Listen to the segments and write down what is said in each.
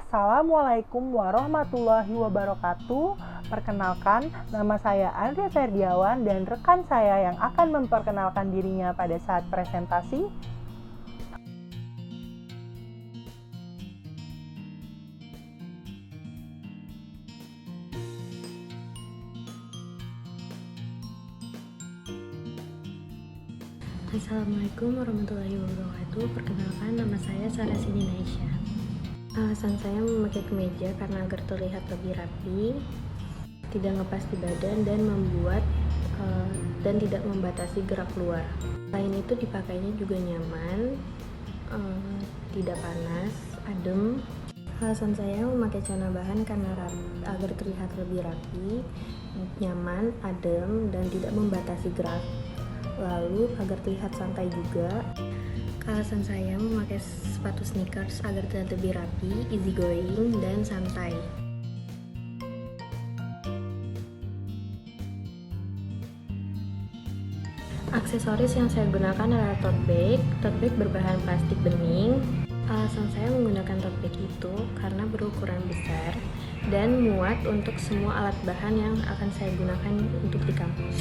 Assalamualaikum warahmatullahi wabarakatuh. Perkenalkan, nama saya Andrea Ferdiawan dan rekan saya yang akan memperkenalkan dirinya pada saat presentasi. Assalamualaikum warahmatullahi wabarakatuh. Perkenalkan, nama saya Sarasini Naisha. Alasan saya memakai kemeja karena agar terlihat lebih rapi, tidak ngepas di badan dan tidak membatasi gerak luar. Selain itu dipakainya juga nyaman, tidak panas, adem. Alasan saya memakai celana bahan karena agar terlihat lebih rapi, nyaman, adem, dan tidak membatasi gerak. Lalu agar terlihat santai juga. Alasan saya memakai sepatu sneakers agar terlihat lebih rapi, easy going, dan santai. Aksesoris yang saya gunakan adalah tote bag. Tote bag berbahan plastik bening. Alasan saya menggunakan tote bag itu karena berukuran besar dan muat untuk semua alat bahan yang akan saya gunakan untuk di kampus.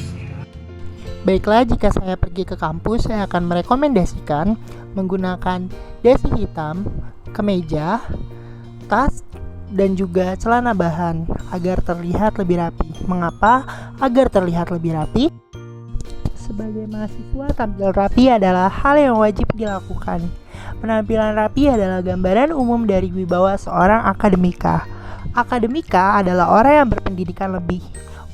Baiklah, jika saya pergi ke kampus, saya akan merekomendasikan menggunakan dasi hitam, kemeja, tas, dan juga celana bahan agar terlihat lebih rapi. Mengapa agar terlihat lebih rapi? Sebagai mahasiswa, tampil rapi adalah hal yang wajib dilakukan. Penampilan rapi adalah gambaran umum dari wibawa seorang akademika. Akademika adalah orang yang berpendidikan lebih.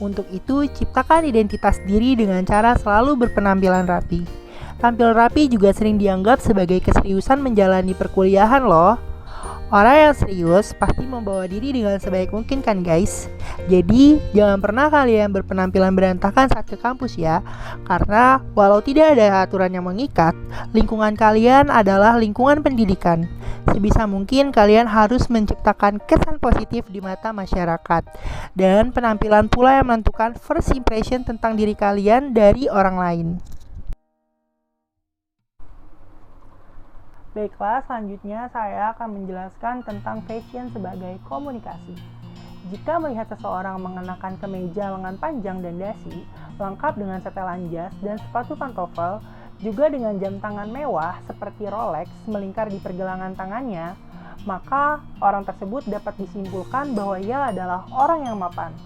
Untuk itu, ciptakan identitas diri dengan cara selalu berpenampilan rapi. Tampil rapi juga sering dianggap sebagai keseriusan menjalani perkuliahan loh. Orang yang serius pasti membawa diri dengan sebaik mungkin kan guys. Jadi, jangan pernah kalian berpenampilan berantakan saat ke kampus ya. Karena walau tidak ada aturan yang mengikat, lingkungan kalian adalah lingkungan pendidikan. Sebisa mungkin kalian harus menciptakan kesan positif di mata masyarakat. Dan penampilan pula yang menentukan first impression tentang diri kalian dari orang lain. Baiklah, selanjutnya saya akan menjelaskan tentang fashion sebagai komunikasi. Jika melihat seseorang mengenakan kemeja lengan panjang dan dasi, lengkap dengan setelan jas dan sepatu pantofel, juga dengan jam tangan mewah seperti Rolex melingkar di pergelangan tangannya, maka orang tersebut dapat disimpulkan bahwa ia adalah orang yang mapan.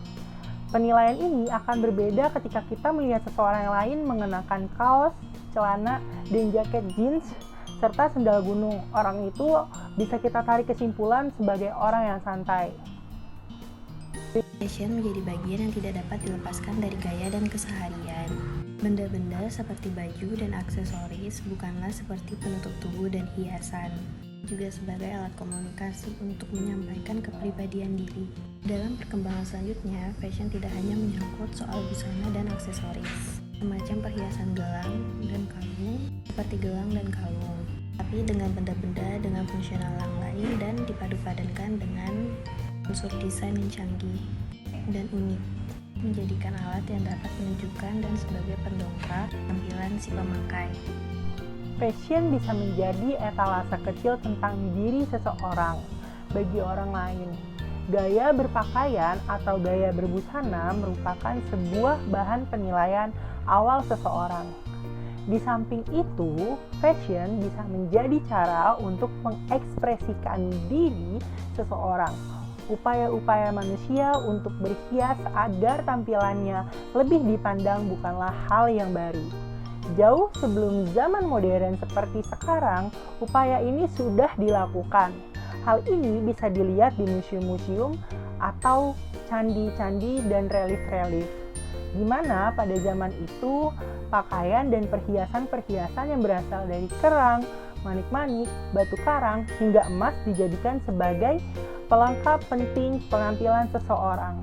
Penilaian ini akan berbeda ketika kita melihat seseorang yang lain mengenakan kaos, celana, dan jaket jeans, serta sendal gunung. Orang itu bisa kita tarik kesimpulan sebagai orang yang santai. Fashion menjadi bagian yang tidak dapat dilepaskan dari gaya dan keseharian. Benda-benda seperti baju dan aksesoris bukanlah seperti penutup tubuh dan hiasan, juga sebagai alat komunikasi untuk menyampaikan kepribadian diri. Dalam perkembangan selanjutnya, fashion tidak hanya menyangkut soal busana dan aksesoris, semacam perhiasan gelang dan kalung, seperti gelang dan kalung, tapi dengan benda-benda dengan fungsional yang lain dan dipadu-padankan dengan unsur desain yang canggih dan unik, menjadikan alat yang dapat menunjukkan dan sebagai pendongkrak tampilan si pemakai. Fashion bisa menjadi etalase kecil tentang diri seseorang bagi orang lain. Gaya berpakaian atau gaya berbusana merupakan sebuah bahan penilaian awal seseorang. Di samping itu, fashion bisa menjadi cara untuk mengekspresikan diri seseorang. Upaya-upaya manusia untuk berhias agar tampilannya lebih dipandang bukanlah hal yang baru. Jauh sebelum zaman modern seperti sekarang, upaya ini sudah dilakukan. Hal ini bisa dilihat di museum-museum atau candi-candi dan relief-relief, di mana pada zaman itu pakaian dan perhiasan-perhiasan yang berasal dari kerang, manik-manik, batu karang, hingga emas dijadikan sebagai pelengkap penting penampilan seseorang.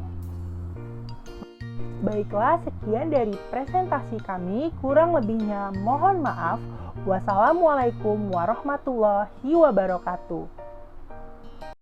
Baiklah, sekian dari presentasi kami. Kurang lebihnya mohon maaf. Wassalamualaikum warahmatullahi wabarakatuh.